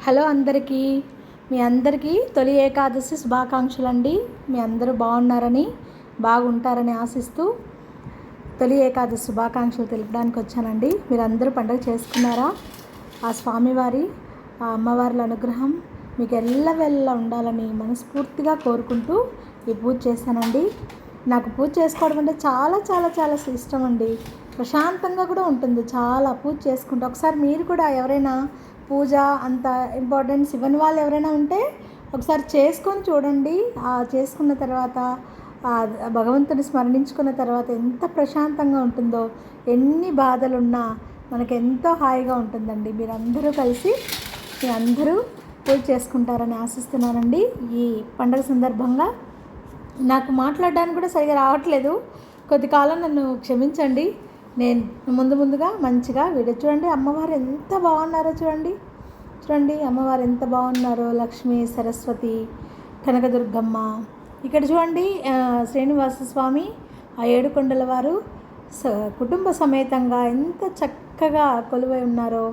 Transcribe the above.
Hello అందరికీ, మీ అందరికీ తొలి ఏకాదశి శుభాకాంక్షలు అండి. మీ అందరూ బాగున్నారని, బాగుంటారని ఆశిస్తూ తొలి ఏకాదశి శుభాకాంక్షలు తెలపడానికి వచ్చానండి. మీరందరూ పండుగ చేసుకున్నారా? ఆ స్వామివారి, ఆ అమ్మవార్ల అనుగ్రహం మీకు ఎల్లవెల్ల ఉండాలని మనస్ఫూర్తిగా కోరుకుంటూ ఈ పూజ చేశానండి. నాకు పూజ చేసుకోవడం అంటే చాలా చాలా చాలా ఇష్టం అండి. ప్రశాంతంగా కూడా ఉంటుంది చాలా పూజ చేసుకుంటూ. ఒకసారి మీరు కూడా ఎవరైనా పూజ అంత ఇంపార్టెన్స్ ఇవ్వని వాళ్ళు ఎవరైనా ఉంటే ఒకసారి చేసుకొని చూడండి. చేసుకున్న తర్వాత భగవంతుని స్మరణించుకున్న తర్వాత ఎంత ప్రశాంతంగా ఉంటుందో, ఎన్ని బాధలున్నా మనకు ఎంతో హాయిగా ఉంటుందండి. మీరందరూ కలిసి అందరూ పూజ చేసుకుంటారని ఆశిస్తున్నానండి. ఈ పండుగ సందర్భంగా నాకు మాట్లాడడానికి కూడా సరిగా రావట్లేదు. కొద్ది కాలం నన్ను క్షమించండి. నేను ముందుగా మంచిగా వీడియో చూడండి. అమ్మవారు ఎంత బాగున్నారో చూడండి అమ్మవారు ఎంత బాగున్నారో. లక్ష్మీ, సరస్వతి, కనకదుర్గమ్మ. ఇక్కడ చూడండి శ్రీనివాస స్వామి, ఆ ఏడుకొండల వారు కుటుంబ సమేతంగా ఎంత చక్కగా కొలువై ఉన్నారో.